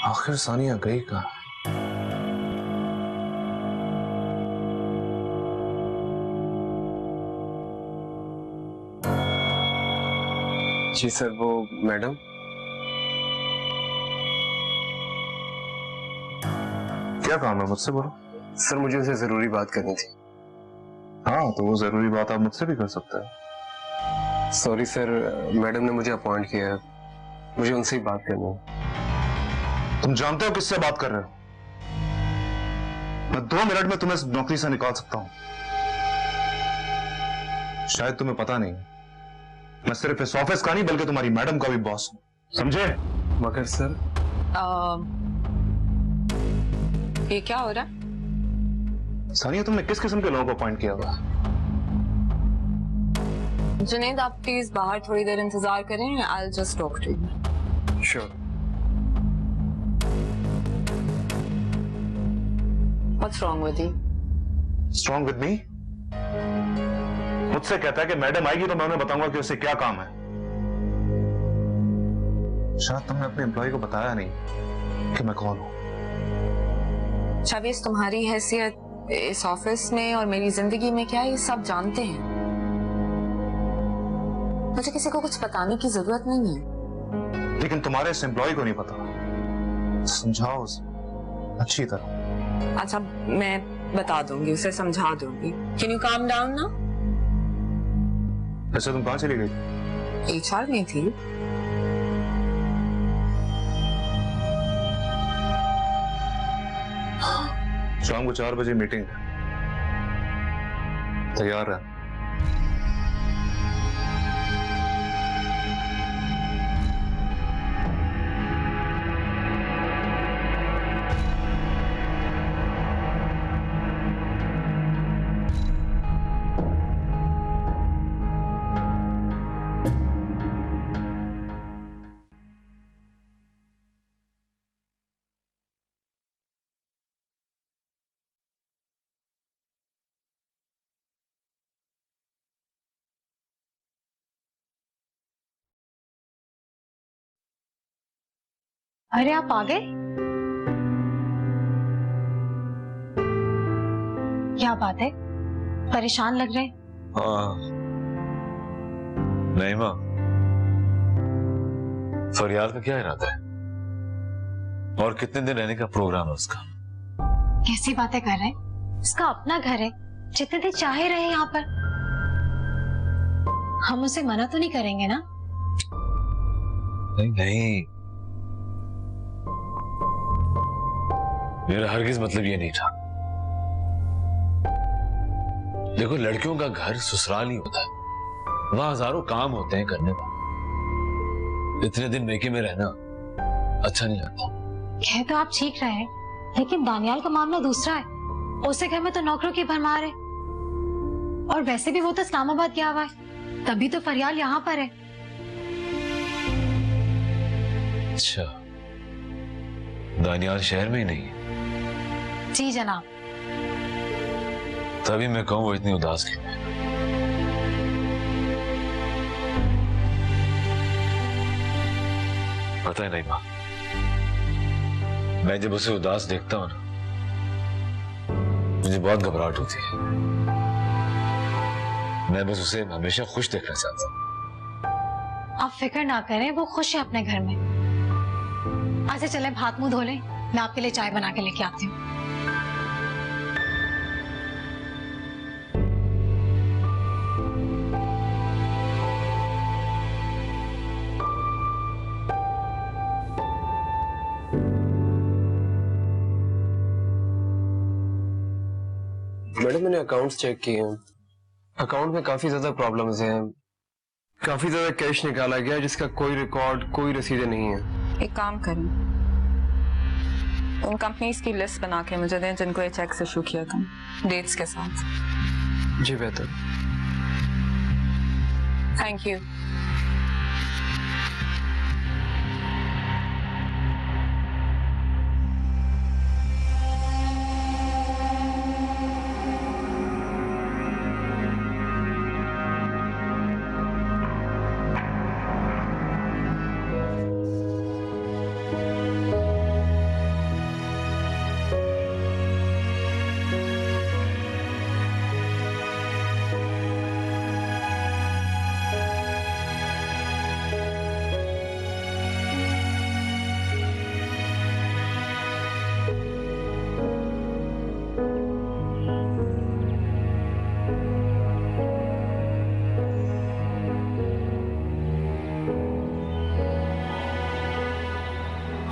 आखिर सानिया गई कहाँ? जी सर, वो मैडम। क्या काम है, मुझसे बोलो। सर मुझे उनसे जरूरी बात करनी थी। हाँ, तो वो जरूरी बात आप मुझसे भी कर सकते हैं। सॉरी सर, मैडम ने मुझे अपॉइंट किया है, मुझे उनसे ही बात करनी है। तुम जानते हो किससे बात कर रहे हो? मैं 2 मिनट में तुम्हें इस नौकरी से निकाल सकता हूं। शायद तुम्हें पता नहीं, मैं सिर्फ इस ऑफिस का नहीं बल्कि तुम्हारी मैडम का भी बॉस हूं, समझे? मगर सर ये क्या हो रहा है? सानिया, तुमने किस किस्म के लोगों को अपॉइंट किया हुआ? जुनैद, आप प्लीज बाहर थोड़ी देर इंतजार करें। I'll just talk to you. Sure. What's wrong with you? Strong with me? मुझसे कहता है कि मैडम आएगी तो मैं उन्हें बताऊंगा कि उसे क्या काम है। शायद तुमने अपने एम्प्लॉय को बताया नहीं कि मैं कौन हूं। शाबिश, तुम्हारी हैसियत इस ऑफिस में और मेरी जिंदगी में क्या है, ये सब जानते हैं। मुझे किसी को कुछ बताने की जरूरत नहीं है। लेकिन तुम्हारे इस एम्प्लॉय को नहीं पता, समझाओ उसे अच्छी तरह। अच्छा, मैं बता दूंगी, उसे समझा दूंगी। Can you calm down now? वैसे तुम कहां चली गई? HR में थी। शाम को 4 बजे मीटिंग है, तैयार है? अरे आप आ गए? क्या बात है, परेशान लग रहे? हाँ, नहीं माँ, फरियाद का क्या इरादा है और कितने दिन रहने का प्रोग्राम है उसका? कैसी बातें कर रहे हैं? उसका अपना घर है, जितने दिन चाहे रहे यहाँ पर। हम उसे मना तो नहीं करेंगे ना? नहीं नहीं, मेरा हरगिज मतलब ये नहीं था। देखो, लड़कियों का घर ससुराल नहीं होता है, वहां हजारों काम होते हैं करने का। इतने दिन मेके में रहना अच्छा नहीं लगता। कह तो आप ठीक रहे हैं, लेकिन दानियाल का मामला दूसरा है। उसे घर में तो नौकरों की भरमार है, और वैसे भी वो तो इस्लामाबाद गया हुआ है, तभी तो फरियाल यहाँ पर है। अच्छा, दानियाल शहर में ही नहीं है? जी जनाब। तभी मैं कहूं वो इतनी उदास क्यों है। पता है नहीं मां, मैं जब उसे उदास देखता हूं ना, मुझे बहुत घबराहट होती है। मैं बस उसे हमेशा खुश देखना चाहता हूं। आप फिक्र ना करें, वो खुश है अपने घर में। आज चले हाथ मुंह धो लें, मैं आपके लिए चाय बना के लेके आती हूँ। मैडम, मैंने अकाउंट्स चेक किए हैं, अकाउंट में काफी ज्यादा प्रॉब्लम्स हैं। काफी ज्यादा कैश निकाला गया जिसका कोई रिकॉर्ड, कोई रसीदें नहीं है। एक काम करें, उन कंपनीज की लिस्ट बना के मुझे दें जिनको ये चेक्स इशू किया था, डेट्स के साथ। जी बेहतर। Thank you.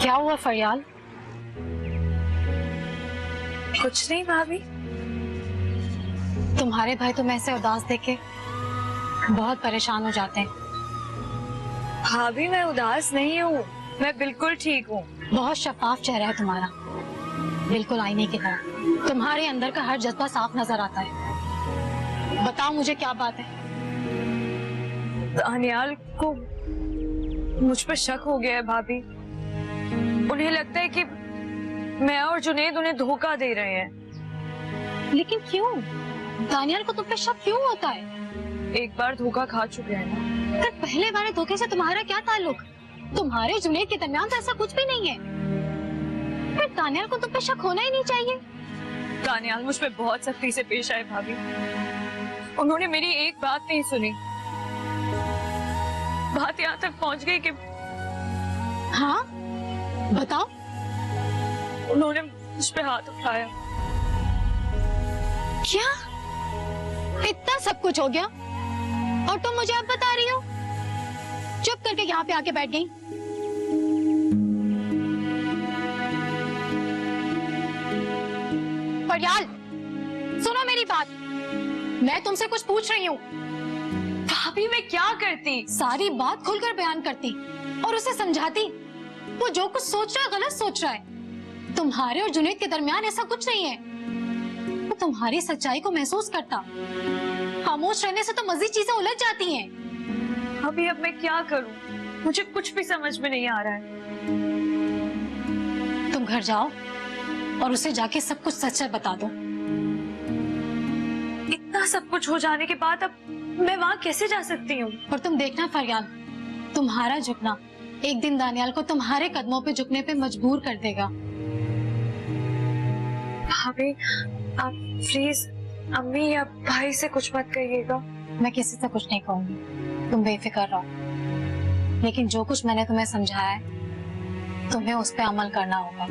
क्या हुआ फरियाल? कुछ नहीं भाभी। तुम्हारे भाई तुम्हें ऐसे उदास देखे बहुत परेशान हो जाते हैं। भाभी मैं उदास नहीं हूँ, मैं बिल्कुल ठीक हूँ। बहुत शफाफ चेहरा है तुम्हारा, बिल्कुल आईने की तरह। तुम्हारे अंदर का हर जज्बा साफ नजर आता है। बताओ मुझे क्या बात है? दानियाल को मुझ पर शक हो गया है भाभी। उन्हें लगता है कि मैं और जुनेद उन्हें धोखा दे रहे हैं। लेकिन क्यों? दानियाल को तुम पे शक क्यों होता है? एक बार धोखा खा चुके हैं ना। तो पहले वाले धोखे से तुम्हारा क्या ताल्लुक? तुम्हारे और जुनेद के दरमियान तो ऐसा कुछ भी नहीं है। फिर दानियाल को तुम पे शक होना ही नहीं चाहिए। दानियाल मुझ पे बहुत सख्ती से पेश आए भाभी। उन्होंने मेरी एक बात नहीं सुनी। बात यहाँ तक पहुँच गई कि हाँ बताओ। उन्होंने मुझ पे हाथ उठाया। क्या इतना सब कुछ हो गया और तुम मुझे अब बता रही हो? चुप करके यहाँ पे आके बैठ गई। फरियाल सुनो मेरी बात, मैं तुमसे कुछ पूछ रही हूँ। भाभी मैं क्या करती? सारी बात खुलकर बयान करती और उसे समझाती। वो जो कुछ सोच रहा है गलत सोच रहा है। तुम्हारे और जुनेद के दरमियान ऐसा कुछ नहीं है। वो तुम्हारी सच्चाई को महसूस करता। खामोश रहने से तो मजीद चीजें उलझ जाती हैं। अभी अब मैं क्या करूं? मुझे कुछ भी समझ में नहीं आ रहा है। तुम घर जाओ और उसे जाके सब कुछ सच सच बता दो। इतना सब कुछ हो जाने के बाद अब मैं वहाँ कैसे जा सकती हूँ? और तुम देखना फरियाल, तुम्हारा झुकना एक दिन दानियाल को तुम्हारे कदमों पे झुकने पे मजबूर कर देगा। भाभी आप प्लीज अम्मी या भाई से कुछ मत कहिएगा। मैं किसी से कुछ नहीं कहूंगी, तुम बेफिक्र रहो। लेकिन जो कुछ मैंने तुम्हें समझाया है तुम्हें उस पे अमल करना होगा।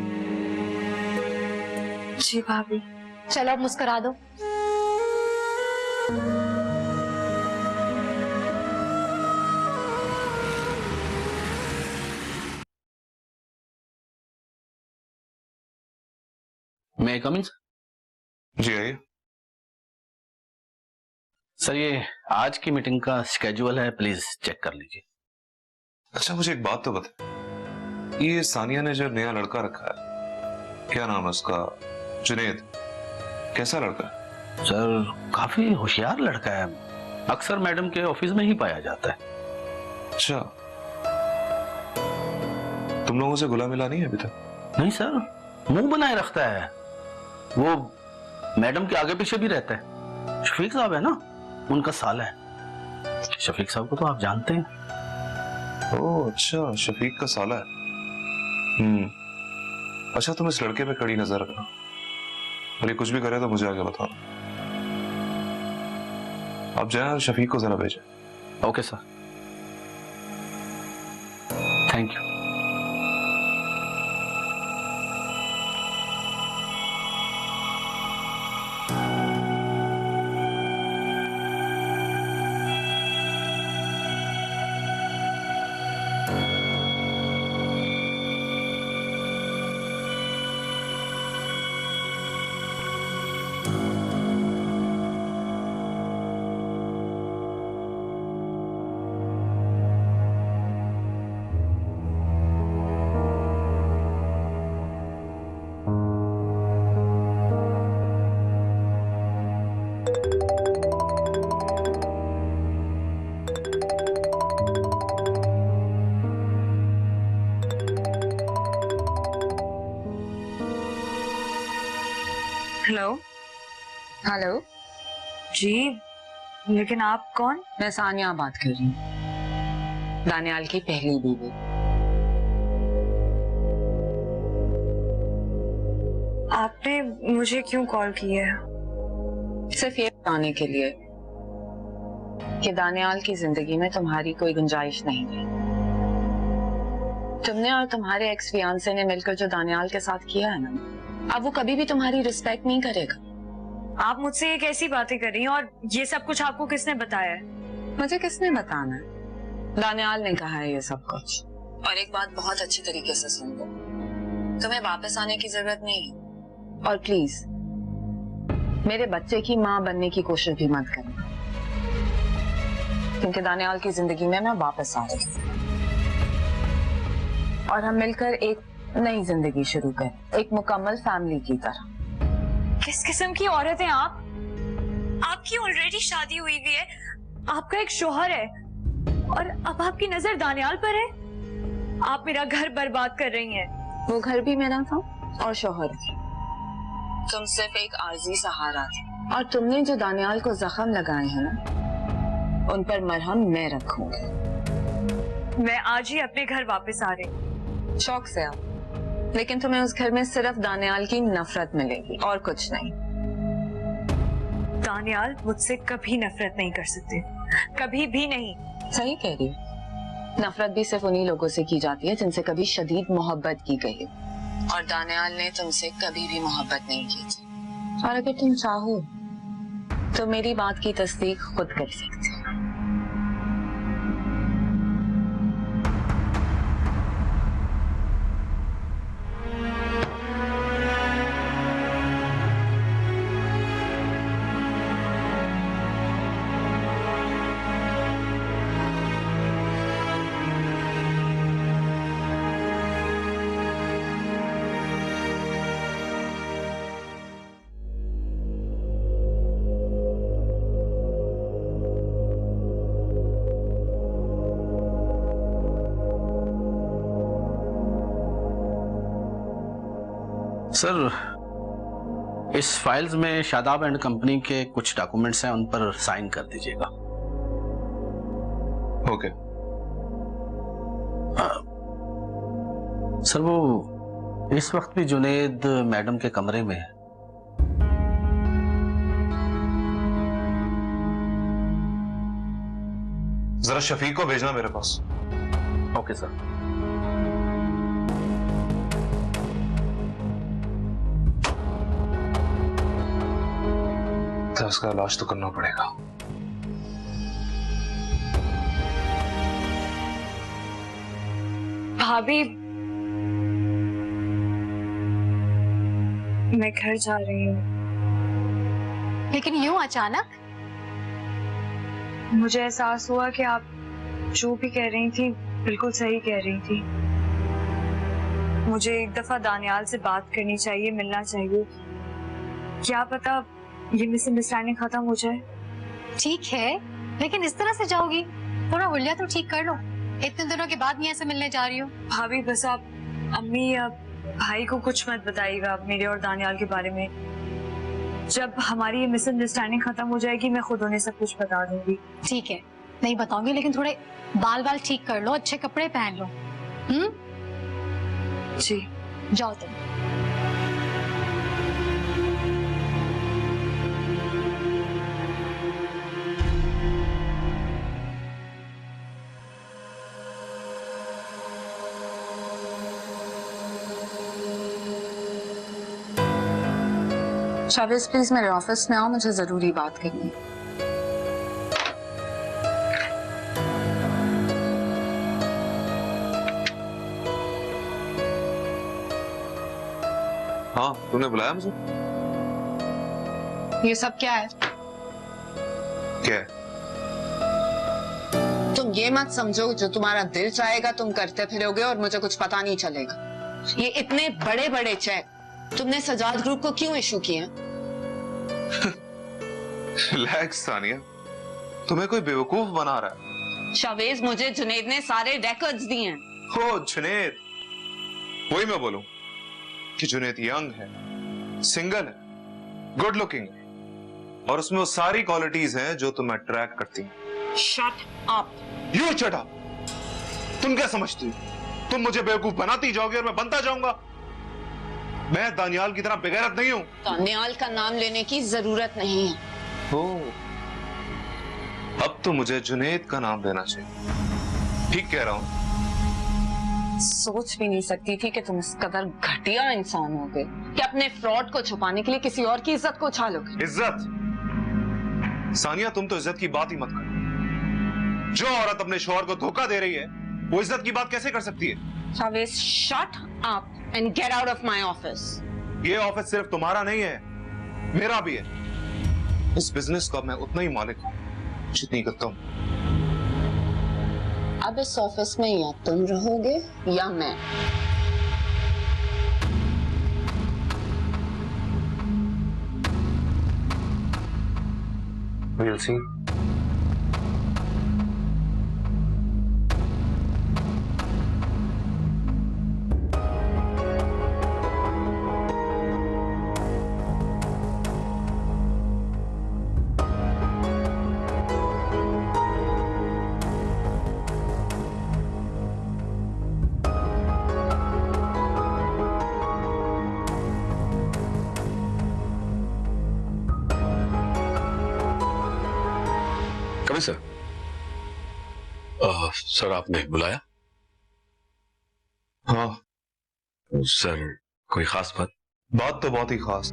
जी भाभी। चलो अब मुस्कुरा दो। मैं कम इन जी आइए। सर, ये आज की मीटिंग का स्केड्यूल है, प्लीज चेक कर लीजिए। अच्छा मुझे एक बात तो बता, ये सानिया ने जो नया लड़का रखा है, क्या नाम है उसका? जुनेद। कैसा लड़का है? सर काफी होशियार लड़का है, अक्सर मैडम के ऑफिस में ही पाया जाता है। अच्छा, तुम लोगों से घुला मिला नहीं है अभी तक? नहीं सर, मुंह बनाए रखता है। वो मैडम के आगे पीछे भी रहता है। शफीक साहब है ना, उनका साला है। शफीक साहब को तो आप जानते हैं। ओह अच्छा, शफीक का साला है। अच्छा तुम इस लड़के पे कड़ी नजर रखना, और ये कुछ भी करे तो मुझे आगे बताओ। आप जाए और शफीक को जरा भेजें। Okay sir, thank you. Hello. Hello जी, लेकिन आप कौन? मैं सानिया बात कर रही हूँ, दानियाल की पहली बीवी। आपने मुझे क्यों कॉल किया है? सिर्फ ये बताने के लिए कि दानियाल की जिंदगी में तुम्हारी कोई गुंजाइश नहीं है। तुमने और तुम्हारे एक्स फियांसे ने मिलकर जो दानियाल के साथ किया है ना, अब वो कभी भी तुम्हारी रिस्पेक्ट नहीं करेगा। आप मुझसे ये कैसी बातें कर रही हैं? और ये सब कुछ आपको किसने बताया है? मुझे किसने बताना है? दानियाल ने कहा है ये सब कुछ। और एक बात बहुत अच्छी तरीके से सुन लो, तुम्हें वापस आने की जरूरत नहीं है, और प्लीज मेरे बच्चे की माँ बनने की कोशिश भी मत करना, क्योंकि दानियाल की जिंदगी में मैं वापस आ रही हूँ और हम मिलकर एक नई जिंदगी शुरू करें, एक मुकम्मल फैमिली की तरह। किस किस्म की औरत हैं आप? आपकी ऑलरेडी शादी हुई हुई है, आपका एक शोहर है, और अब आपकी नजर दानियाल पर है। आप मेरा घर बर्बाद कर रही हैं। वो घर भी मेरा था और शोहर भी। तुम सिर्फ एक आर्जी सहारा थे, और तुमने जो दानियाल को जख्म लगाए हैं ना, उन पर मरहम मैं रखूंगी। मैं आज ही अपने घर वापस आ रही हूँ। शौक से आओ, लेकिन तुम्हें उस घर में सिर्फ दानियाल की नफरत मिलेगी और कुछ नहीं। दानियाल मुझसे कभी नफरत नहीं कर सकते, कभी भी नहीं। सही कह रही हो। नफरत भी सिर्फ उन्हीं लोगों से की जाती है जिनसे कभी शदीद मोहब्बत की गई है, और दानियाल ने तुमसे कभी भी मोहब्बत नहीं की थी। और अगर तुम चाहो तो मेरी बात की तस्दीक खुद कर सकते हो। सर, इस फाइल्स में शादाब एंड कंपनी के कुछ डॉक्यूमेंट्स हैं, उन पर साइन कर दीजिएगा। ओके। सर, वो इस वक्त भी जुनेद मैडम के कमरे में है। जरा शफीक को भेजना मेरे पास। Okay sir. तो उसका इलाज तो करना पड़ेगा। भाभी, मैं घर जा रही हूँ। लेकिन यूं अचानक? मुझे एहसास हुआ कि आप जो भी कह रही थी बिल्कुल सही कह रही थी। मुझे एक दफा दानियाल से बात करनी चाहिए, मिलना चाहिए। क्या पता ये मिसअंडरस्टैंडिंग खत्म हो जाए। ठीक है, लेकिन इस तरह से जाओगी? थोड़ा हुलिया तो ठीक कर लो। इतने दिनों के बाद नहीं ऐसे मिलने जा रही हो। भाभी बस आप अम्मी या भाई को कुछ मत बताइएगा मेरे और दानियाल के बारे में। जब हमारी ये मिसअंडरस्टैंडिंग खत्म हो जाएगी मैं खुद उन्हें सब कुछ बता दूंगी। ठीक है, नहीं बताऊंगी, लेकिन थोड़े बाल ठीक कर लो, अच्छे कपड़े पहन लो। जी, जाओ तुम। शाविज, प्लीज मेरे ऑफिस में आओ, मुझे जरूरी बात करनी है। हाँ, तुमने बुलाया मुझे? ये सब क्या है? क्या है? तुम ये मत समझो जो तुम्हारा दिल चाहेगा तुम करते फिरोगे और मुझे कुछ पता नहीं चलेगा। ये इतने बड़े बड़े चेक तुमने सजाद ग्रुप को क्यों इशू किए? रिलैक्स सानिया, तुम्हें कोई बेवकूफ बना रहा है। शावेज, मुझे जुनेद ने सारे रिकॉर्ड्स दिए हैं। हो जुनेद, वही मैं बोलूं कि जुनेद यंग है, सिंगल है, गुड लुकिंग है, और उसमें वो सारी क्वालिटीज हैं जो तुम्हें अट्रैक्ट करती हैं। Shut up. You shut up. तुम क्या समझती हो? तुम मुझे बेवकूफ बनाती जाओगे और मैं बनता जाऊंगा? मैं दानियाल की तरह बेगैरत नहीं हूं। दानियाल का नाम लेने की जरूरत नहीं है। अब तो मुझे जुनेद का नाम लेना चाहिए। ठीक कह रहा हूं। सोच भी नहीं सकती थी कि तुम इस कदर घटिया इंसान होगे कि अपने फ्रॉड को छुपाने के लिए किसी और की इज्जत को उछालोगे। इज्जत? सानिया, तुम तो इज्जत की बात ही मत करो। जो औरत अपने शौहर को धोखा दे रही है वो इज्जत की बात कैसे कर सकती है? Shavez, shut up and get out of my office. ये ऑफिस सिर्फ तुम्हारा नहीं है, मेरा भी है। इस बिजनेस का मैं उतना ही मालिक हूं जितनी कि तुम। अब इस ऑफिस में या तुम रहोगे या मैं। We'll see. कभी सर सर आपने बुलाया? हाँ सर कोई खास बात? बात तो बहुत ही खास।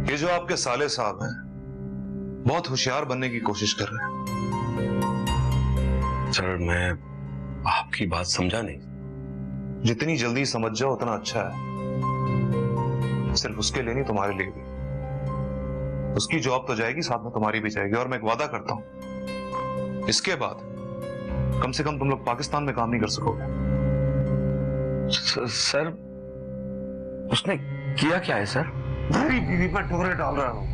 ये जो आपके साले साहब हैं बहुत होशियार बनने की कोशिश कर रहे हैं। सर मैं आपकी बात समझा नहीं। जितनी जल्दी समझ जाओ उतना अच्छा है, सिर्फ उसके लिए नहीं तुम्हारे लिए भी। उसकी जॉब तो जाएगी, साथ में तुम्हारी भी जाएगी। और मैं एक वादा करता हूं, इसके बाद कम से कम तुम लोग पाकिस्तान में काम नहीं कर सकोगे। सर उसने किया क्या है सर? मेरी बीवी पर टोकरे डाल रहा हूं।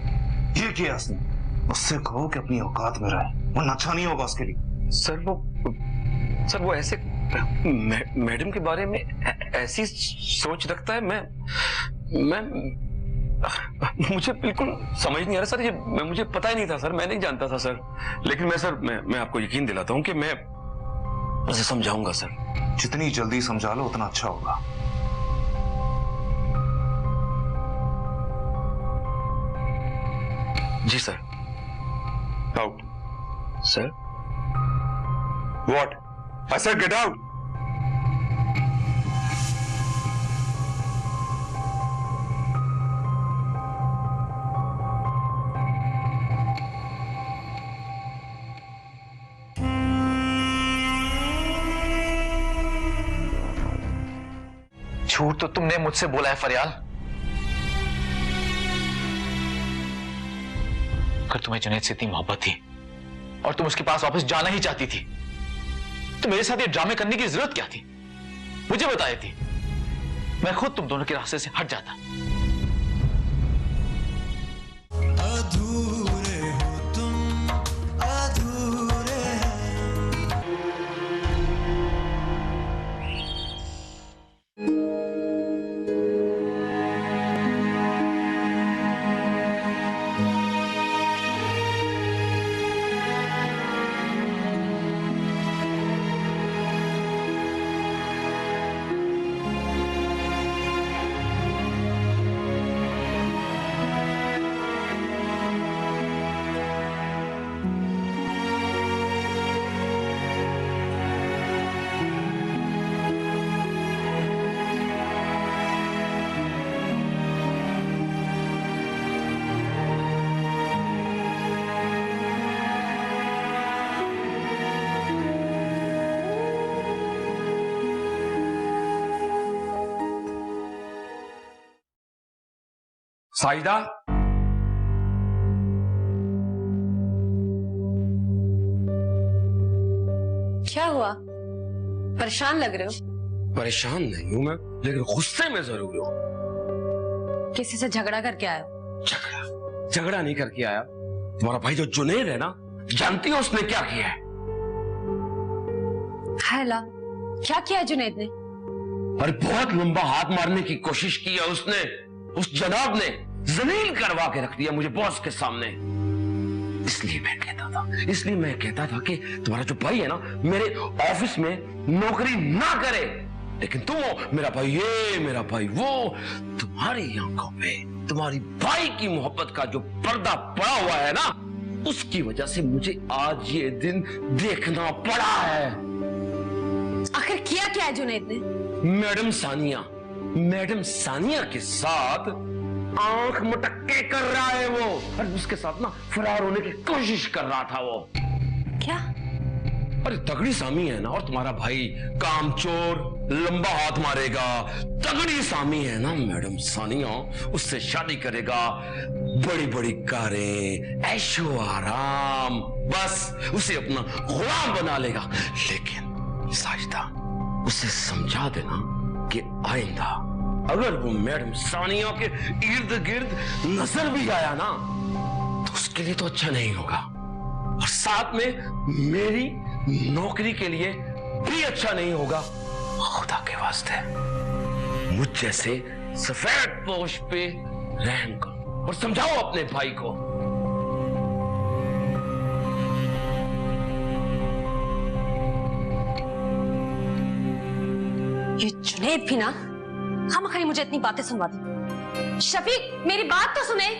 ये किया उसने? उससे कहो कि अपनी औकात में रहे, वरना अच्छा नहीं होगा उसके लिए। सर वो ऐसे मैडम के बारे में ऐसी सोच रखता है। मैं मुझे बिल्कुल समझ नहीं आ रहा सर। ये मुझे पता ही नहीं था सर, मैं नहीं जानता था सर। लेकिन मैं आपको यकीन दिलाता हूं कि मैं उसे समझाऊंगा सर। जितनी जल्दी समझा लो उतना अच्छा होगा। जी sir. Out. Sir what? I said get out. झूठ तो तुमने मुझसे बोला है फरियाल। अगर तुम्हें जुनैद से इतनी मोहब्बत थी और तुम उसके पास वापस जाना ही चाहती थी तो मेरे साथ ये ड्रामे करने की जरूरत क्या थी? मुझे बताई थी, मैं खुद तुम दोनों के रास्ते से हट जाता। अधूरे हो तुम, अधूरे साइदा, क्या हुआ? परेशान लग रहे हो? परेशान नहीं हूं मैं, लेकिन गुस्से में जरूर हूं। किसी से झगड़ा करके आए हो? झगड़ा नहीं करके आया। तुम्हारा भाई जो जुनैद है ना, जानती हो उसने क्या किया है? हैला, क्या किया है जुनैद ने? अरे बहुत लंबा हाथ मारने की कोशिश की है उसने। उस जनाब ने जलील करवा के रख दिया मुझे बॉस के सामने। इसलिए मैं कहता था कि तुम्हारा जो भाई है ना, मेरे ऑफिस में नौकरी ना करे। लेकिन तुम हो मेरा भाई ये, मेरा भाई वो। तुम्हारी आंखों पे तुम्हारी भाई की मोहब्बत का जो पर्दा पड़ा हुआ है ना, उसकी वजह से मुझे आज ये दिन देखना पड़ा है। आखिर किया क्या है जुनैद ने? मैडम सानिया के साथ आंख मटक्के कर रहा है वो, और उसके साथ ना फरार होने की कोशिश कर रहा था वो। क्या? अरे तगड़ी सामी है ना, और तुम्हारा भाई कामचोर, लंबा हाथ मारेगा। तगड़ी सामी है ना मैडम सानिया, उससे शादी करेगा, बड़ी बड़ी कारें, ऐशो आराम, बस उसे अपना गुलाम बना लेगा। लेकिन साजिदा, उसे समझा देना कि आइंदा अगर वो मैडम सानिया के इर्द गिर्द नजर भी आया ना, तो उसके लिए तो अच्छा नहीं होगा, और साथ में मेरी नौकरी के लिए भी अच्छा नहीं होगा। खुदा के वास्ते मुझ जैसे सफेद पोश पे रहम करो और समझाओ अपने भाई को। ये जुनैद भी ना हम खाली मुझे इतनी बातें सुनवाती। शफीक, मेरी बात तो सुने।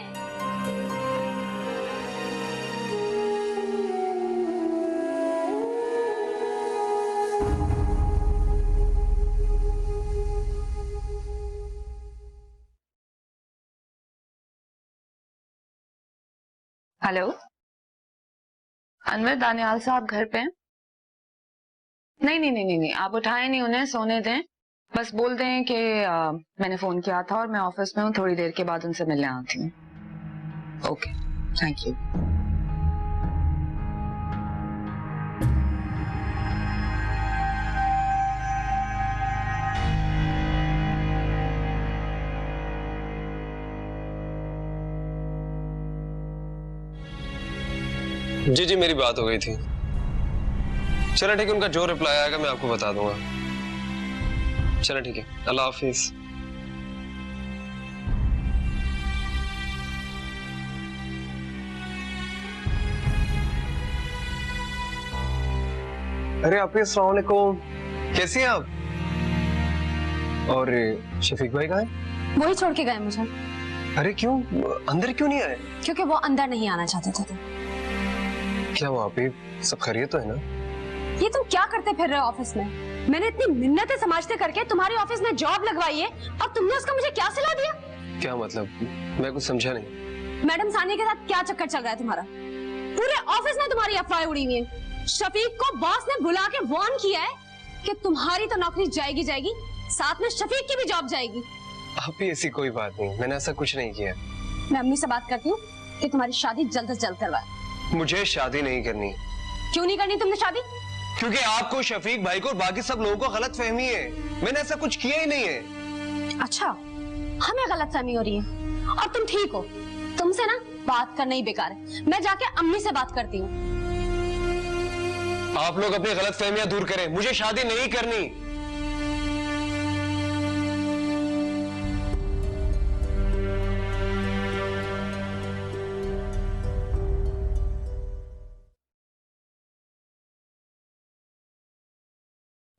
हेलो अनवर, दानियाल साहब घर पे हैं? नहीं, आप उठाए नहीं उन्हें, सोने दें। बस बोल दें कि मैंने फोन किया था और मैं ऑफिस में हूँ, थोड़ी देर के बाद उनसे मिलने आती हूँ। Okay, thank you. जी मेरी बात हो गई थी। चलो ठीक है, उनका जो रिप्लाई आएगा मैं आपको बता दूंगा। चलो ठीक है, अल्लाह हाफिज। अरे आप, अस्सलाम वालेकुम, कैसी हैं आप? और शफीक भाई कहाँ हैं? वही छोड़ के गए मुझे। अरे क्यों, अंदर क्यों नहीं आए? क्योंकि वो अंदर नहीं आना चाहते थे। क्या वहाँ पे सब खैरियत तो है ना? ये तुम क्या करते फिर रहे हो ऑफिस में? मैंने इतनी मिन्नतें समझते करके तुम्हारी ऑफिस में जॉब लगवाई है और तुमने उसका मुझे क्या सलाह दिया? क्या मतलब, मैं कुछ समझा नहीं। मैडम सानिया के साथ क्या चक्कर चल रहा है तुम्हारा? पूरे ऑफिस में तुम्हारी अफवाहें उड़ी हुई है। शफीक को बॉस ने बुला के वार्न किया है कि तुम्हारी तो नौकरी जाएगी, साथ में शफीक की भी जॉब जाएगी। आप ही, ऐसी कोई बात नहीं, मैंने ऐसा कुछ नहीं किया। मैं अम्मी से बात करती हूँ कि तुम्हारी शादी जल्द से जल्द करवाए। मुझे शादी नहीं करनी। क्यों नहीं करनी तुमने शादी? क्योंकि आपको, शफीक भाई को और बाकी सब लोगों को गलत फहमी है। मैंने ऐसा कुछ किया ही नहीं है। अच्छा, हमें गलत फहमी हो रही है और तुम ठीक हो। तुमसे ना बात करना ही बेकार है। मैं जाके अम्मी से बात करती हूँ। आप लोग अपनी गलत फहमियां दूर करें, मुझे शादी नहीं करनी।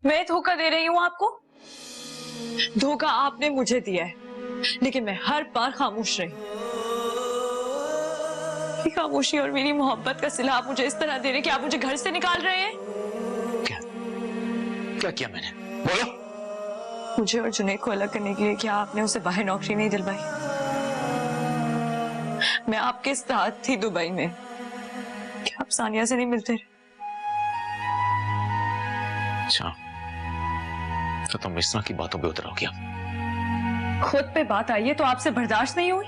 मैं धोखा दे रही हूँ आपको? धोखा आपने मुझे दिया है, लेकिन मैं हर बार खामोश रही। मेरी खामोशी और मेरी मोहब्बत का सिला आप मुझे इस तरह दे रहे कि आप मुझे घर से निकाल रहे हैं। क्या किया मैंने? बोलो। मुझे और जुनैद को अलग करने के लिए क्या आपने उसे बाहर नौकरी नहीं दिलवाई? मैं आपके साथ थी दुबई में, क्या आप सानिया से नहीं मिलते? अच्छा, तो तुम इस तरह की बातों पे उतर आओ क्या? खुद पे बात आई है तो आपसे बर्दाश्त नहीं हुई?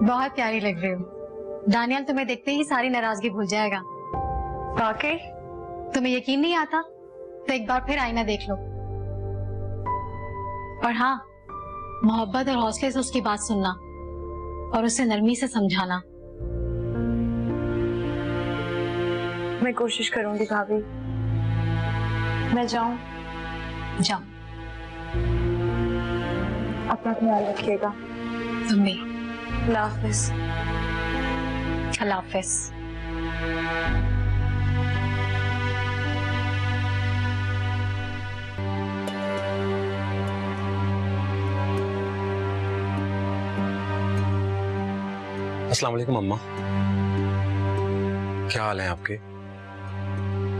बहुत प्यारी लग रही हो। दानियाल तुम्हें देखते ही सारी नाराजगी भूल जाएगा। वाकई? तुम्हें यकीन नहीं आता तो एक बार फिर आईना देख लो। और हाँ, मोहब्बत और हौसले से उसकी बात सुनना और उसे नरमी से समझाना। मैं कोशिश करूंगी भाभी। मैं जाऊं? जाओ। अपना ख्याल रखिएगा। तुम भी। अल्लाह हाफिज। अल्लाह हाफिज। अस्सलाम वालेकुम अम्मा। क्या हाल है आपके?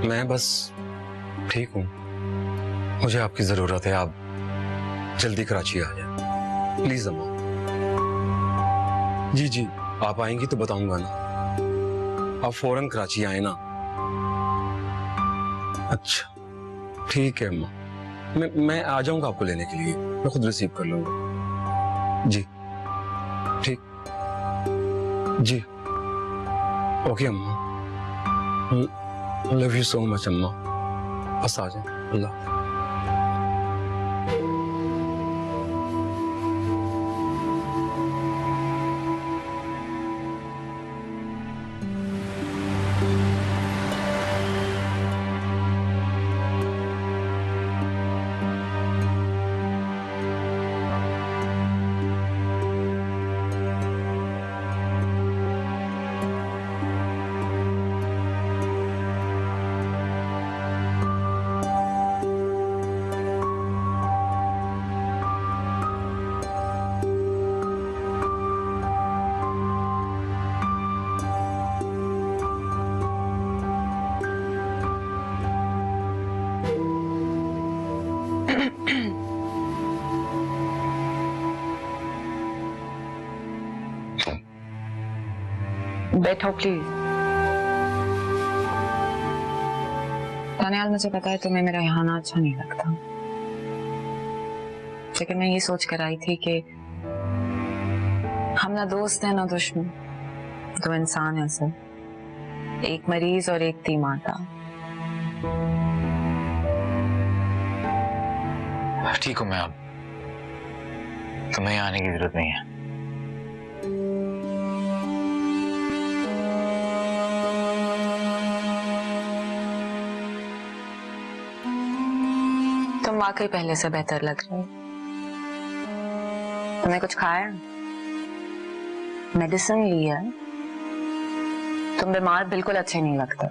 मैं बस ठीक हूँ। मुझे आपकी जरूरत है, आप जल्दी कराची आ जाए प्लीज अम्मा। जी जी, आप आएंगी तो बताऊंगा ना। आप फौरन कराची आए ना। अच्छा ठीक है अम्मा, मैं आ जाऊंगा आपको लेने के लिए, मैं खुद रिसीव कर लूंगा। जी ठीक जी, ओके अम्मा, लव यू सो मच अम्मा। बस आ जाए, अल्लाह। बैठो प्लीज। दानियाल, मुझे पता है तुम्हें मेरा यहाँ आना अच्छा नहीं लगता, लेकिन मैं ये सोच कर आई थी कि हम ना दोस्त हैं ना दुश्मन, दो इंसान हैं सब, एक मरीज और एक थी माता। ठीक हूँ मैं, अब तुम्हें यहाँ आने की जरूरत नहीं है। तुम वाकई पहले से बेहतर लग रहे हो। तुमने कुछ खाया, मेडिसिन ली है? तुम बीमार बिल्कुल अच्छे नहीं लगते।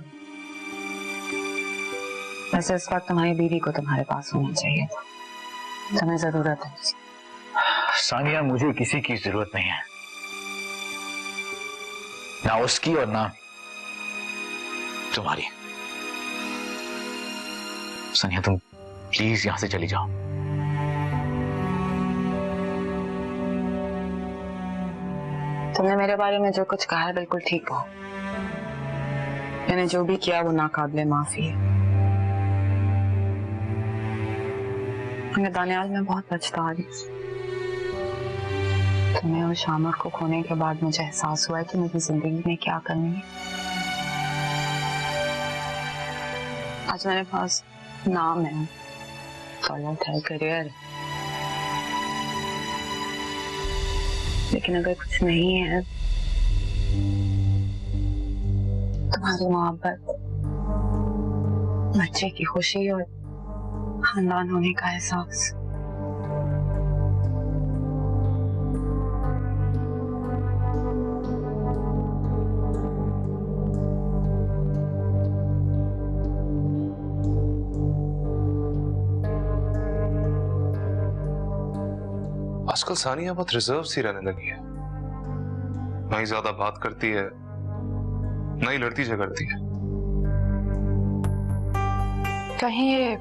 वैसे इस वक्त तुम्हारी बीवी को तुम्हारे पास होना चाहिए था, तुम्हें जरूरत है। सानिया, मुझे किसी की जरूरत नहीं है, ना उसकी और ना तुम्हारी। सानिया, तुम प्लीज यहां से चली जाओ। तुमने मेरे बारे में जो कुछ कहा है बिल्कुल ठीक कहा। मैंने जो भी किया वो नाकाबिले माफी है। मगर दानियाल, मैं बहुत पछता रही हूँ। तुम्हें और शामर को खोने के बाद मुझे एहसास हुआ है कि मुझे जिंदगी में क्या करनी है। आज मेरे पास नाम है, दौलत है, करियर, लेकिन अगर कुछ नहीं है, तुम्हारी मोहब्बत, बच्चे की खुशी और खानदान होने का एहसास। आजकल सानिया बहुत रिजर्व सी रहने लगी है, ना ही ज्यादा बात करती है, ना ही लड़ती झगड़ती है। कहीं ये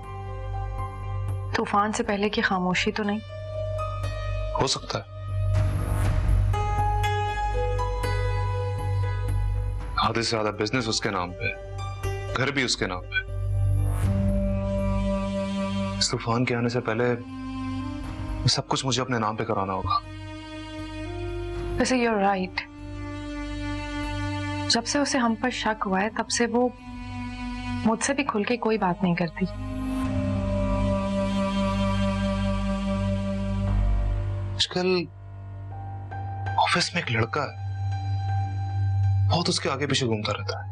तूफान से पहले की खामोशी तो नहीं? हो सकता है। आधे से ज्यादा बिजनेस उसके नाम पे, घर भी उसके नाम पे। इस तूफान के आने से पहले सब कुछ मुझे अपने नाम पे कराना होगा। वैसे you're right। जब से उसे हम पर शक हुआ है तब से वो मुझसे भी खुल के कोई बात नहीं करती। आजकल ऑफिस में एक लड़का है, बहुत उसके आगे पीछे घूमता रहता है।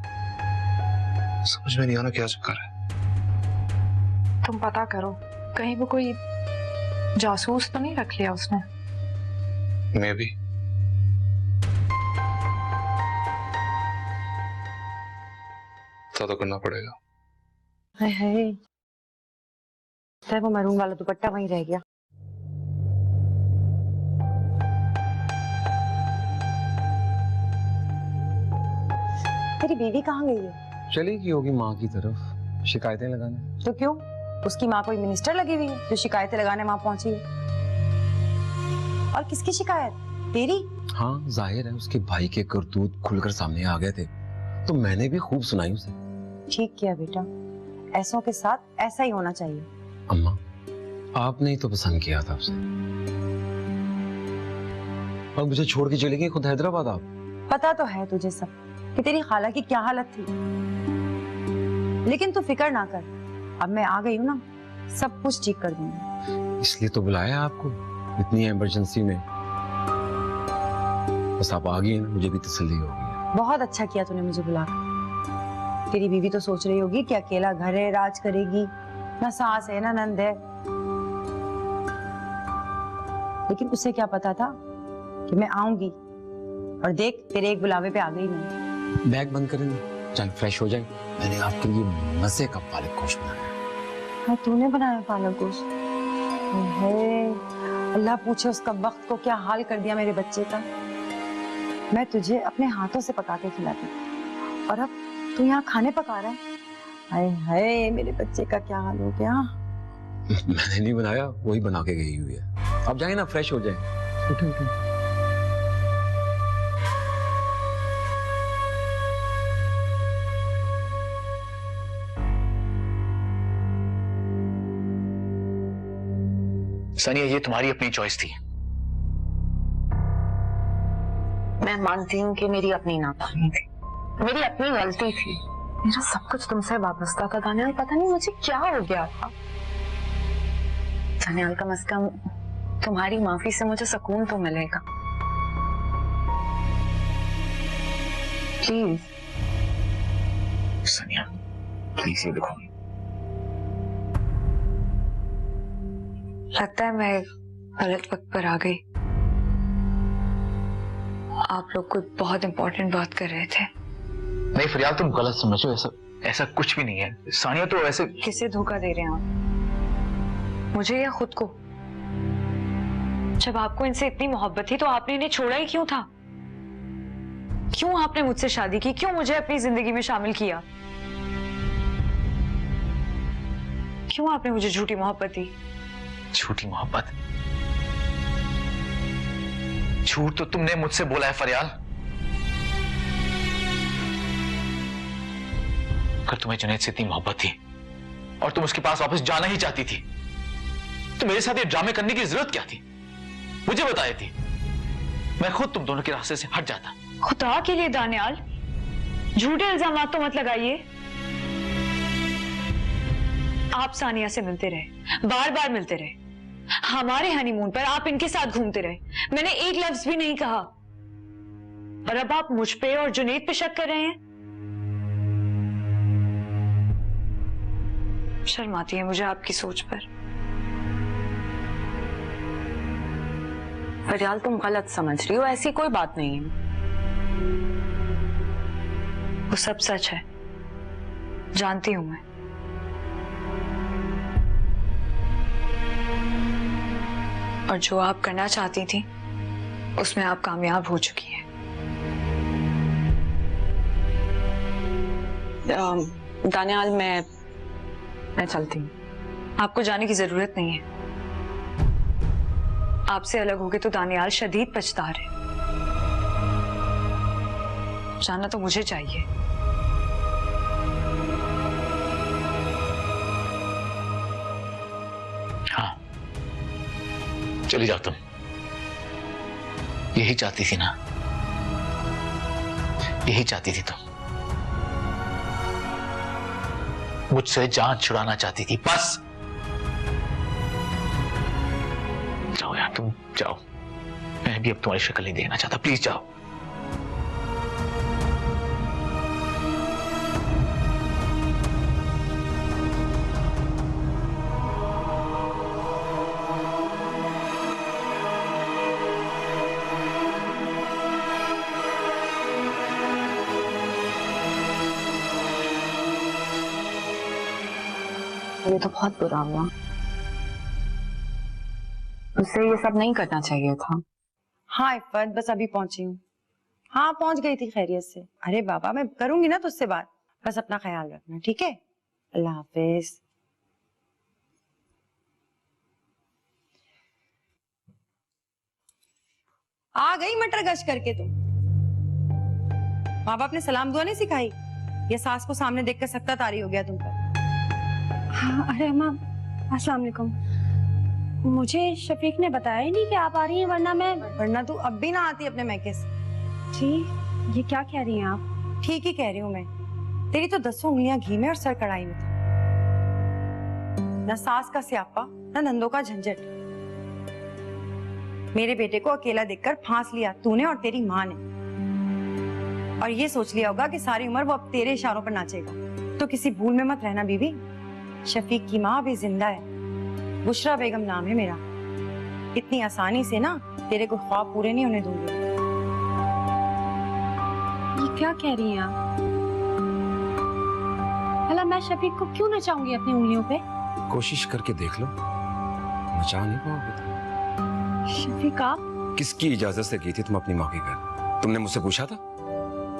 समझ में नहीं आना क्या चक्कर है। तुम पता करो, कहीं वो कोई जासूस तो नहीं रख लिया उसने? मैं भी। तो करना पड़ेगा। हाय हाय, वो मैरून वाला दुपट्टा वहीं रह गया। तेरी बीवी कहाँ गई है? चली गई होगी माँ की तरफ शिकायतें लगाने। तो क्यों? उसकी माँ कोई मिनिस्टर लगी हुई है जो शिकायतें लगाने वहां पहुंची है? और किसकी शिकायत? तेरी? हाँ, जाहिर है उसके भाई के करतूत खुलकर सामने आ गए थे, तो मैंने भी खूब सुनाई उसे। ठीक किया बेटा, ऐसों के साथ ऐसा ही होना चाहिए। अम्मा, आपने ही तो पसंद किया था उसे, और मुझे छोड़ के चले गए खुद हैदराबाद आप। पता तो है तुझे सब कि तेरी खाला की क्या हालत थी, लेकिन तू फिक्र ना कर, अब मैं आ गई हूँ ना, सब कुछ ठीक कर दूंगी। इसलिए तो बुलाया आपको इतनी इमरजेंसी में। बस आप आ गई ना, मुझे भी तसल्ली हो गई। बहुत अच्छा किया तूने मुझे बुलाकर। तेरी बीवी तो सोच रही होगी कि अकेला घर है, राज करेगी, ना सास है ना नंद है, लेकिन उसे क्या पता था कि मैं आऊंगी। और देख, तेरे एक बुलावे पे आ गई मैं। बैग बंद करें, चल फ्रेश हो जाए। मैंने आपके लिए मजे का पालक गोश्त बनाया। हाँ, तूने बनाया पालक गोश्त? अल्लाह पूछे उसका वक्त को क्या हाल कर दिया मेरे बच्चे का। मैं तुझे अपने हाथों से पका के खिलाती और अब तू यहाँ खाने पका रहा है। हाय हाय, मेरे बच्चे का क्या हाल हो गया। मैंने नहीं बनाया, वही बना के गई हुई है। आप जाए ना, फ्रेश हो जाए। उठे उठे। सानिया, ये तुम्हारी अपनी चॉइस थी। मैं मानती हूँ कि मेरी अपनी नाकामी थी, मेरी अपनी गलती थी। मेरा सब कुछ तुमसे वाबस्ता था दानियाल, पता नहीं मुझे क्या हो गया था। दानियाल, कम से कम तुम्हारी माफी से मुझे सुकून तो मिलेगा। प्लीज सानिया, प्लीज ये देखो। लगता है मैं गलत वक्त पर आ गई। आप लोग कोई बहुत इंपॉर्टेंट बात कर रहे थे। नहीं फरियाद, तुम गलत समझो, ऐसा कुछ भी नहीं है। सानिया तो ऐसे किसे धोखा दे रहे हैं आप, मुझे या खुद को? जब आपको इनसे इतनी मोहब्बत थी तो आपने इन्हें छोड़ा ही क्यों था? क्यों आपने मुझसे शादी की? क्यों मुझे अपनी जिंदगी में शामिल किया? क्यों आपने मुझे झूठी मोहब्बत दी? झूठी मोहब्बत? झूठ तो तुमने मुझसे बोला है फरियाल। अगर तुम्हें जुनैद से इतनी मोहब्बत थी और तुम उसके पास वापस जाना ही चाहती थी, तो मेरे साथ ये ड्रामे करने की जरूरत क्या थी? मुझे बताई थी, मैं खुद तुम दोनों के रास्ते से हट जाता। खुदा के लिए दानियाल, झूठे इल्जाम तो मत लगाइए। आप सानिया से मिलते रहे, बार बार मिलते रहे, हमारे हनीमून पर आप इनके साथ घूमते रहे, मैंने एक लफ्ज भी नहीं कहा, और अब आप मुझ पे और जुनैद पे शक कर रहे हैं। शर्म आती है मुझे आपकी सोच पर। फरियाल, तुम गलत समझ रही हो, ऐसी कोई बात नहीं है। वो सब सच है, जानती हूं मैं। और जो आप करना चाहती थी उसमें आप कामयाब हो चुकी हैं। दानियाल, मैं चलती हूँ। आपको जाने की जरूरत नहीं है। आपसे अलग हो गए तो दानियाल शदीद पछता रहे। जाना तो मुझे चाहिए। हाँ, चली जाओ तुम। यही चाहती थी ना, यही चाहती थी तुम। मुझसे जान छुड़ाना चाहती थी, बस। जाओ यार, तुम जाओ। मैं भी अब तुम्हारी शक्ल नहीं देखना चाहता, प्लीज जाओ। ये तो बहुत बुरा हुआ, उसे ये सब नहीं करना चाहिए था। हाँ इफ़त, बस अभी पहुंची हूँ। हाँ पहुंच गई थी खैरियत से। अरे बाबा मैं करूंगी ना तुझसे बात, बस अपना ख्याल रखना, ठीक है? अल्लाह हाफिज। आ गई मटर गश्त करके तुम। माँ बाप ने सलाम दुआ नहीं सिखाई? ये सास को सामने देखकर सख्ता तारी हो गया तुम पर। हाँ, अरे अम्मा अस्सलाम वालेकुम। मुझे शफीक ने बताया ही नहीं कि आप आ रही हैं, वरना तू अब भी ना आती अपने मैके से। जी ये क्या कह रही हैं आप? ठीक ही कह रही हूँ मैं। तेरी तो 10 उंगलियां घी में और सर कढ़ाई में था। न सास का स्यापा न नंदों का झंझट। मेरे बेटे को अकेला देखकर फांस लिया तूने और तेरी माँ ने, और ये सोच लिया होगा कि सारी उम्र वो अब तेरे इशारों पर नाचेगा। तो किसी भूल में मत रहना बीवी, शफीक की माँ अभी जिंदा है, बुशरा बेगम नाम है मेरा। इतनी आसानी से ना तेरे को ख्वाब पूरे नहीं होने दूंगी। ये क्या कह रही हैं आप? भला मैं शफीक को क्यों नचाऊंगी अपनी उंगलियों पे? कोशिश करके देख लो, नचा नहीं पाओगे तुम। शफीक आप? किसकी इजाजत से गई थी तुम अपनी माँ के घर? तुमने मुझसे पूछा था?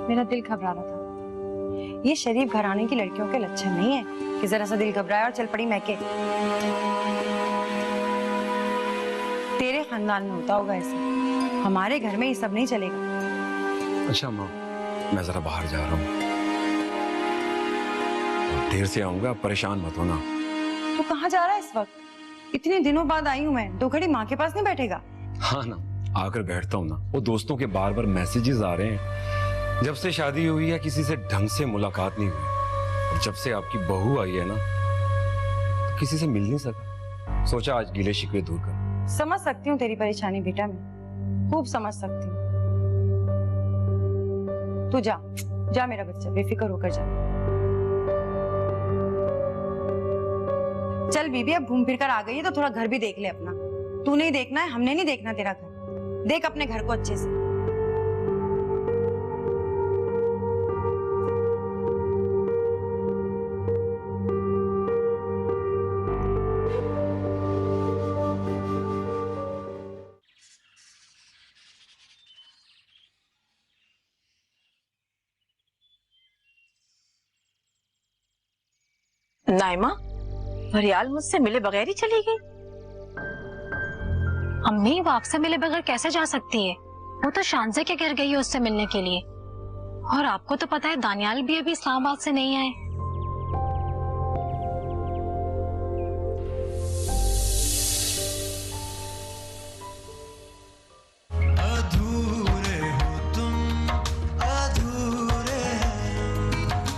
मेरा दिल घबरा रहा था। ये शरीफ घराने की लड़कियों के लक्षण नहीं है कि जरा सा दिल घबराए और चल पड़ी मैके। तेरे खानदान में होता होगा ऐसे, हमारे घर में ये सब नहीं चलेगा। अच्छा माँ, मैं जरा बाहर जा रहा हूँ, देर से आऊंगा, परेशान मत होना। तू कहाँ जा रहा है इस वक्त? इतने दिनों बाद आई हूँ मैं, 2 घड़ी माँ के पास नहीं बैठेगा? हाँ ना, आकर बैठता हूँ ना। वो दोस्तों के बार बार मैसेजेस आ रहे हैं, जब से शादी हुई है किसी से ढंग से मुलाकात नहीं हुई, और जब से आपकी बहू आई है ना तो किसी से मिल नहीं सका। सोचा आज गिले शिकवे दूर कर। समझ सकती हूँ तेरी परेशानी बेटा, मैं खूब समझ सकती हूँ। तू जा जा मेरा बच्चा, बेफिक्र होकर जा। चल बीबी, अब घूम फिर कर आ गई है तो थोड़ा घर भी देख ले अपना। तू नहीं देखना है, हमने नहीं देखना तेरा घर। देख अपने घर को अच्छे से। नाइमा, रियाल मुझसे मिले बगैर ही चली गई। अम्मी वो आपसे मिले बगैर कैसे जा सकती है? वो तो शानजे के घर गई है उससे मिलने के लिए। और आपको तो पता है दानियाल भी अभी इस्लामाबाद से नहीं आए।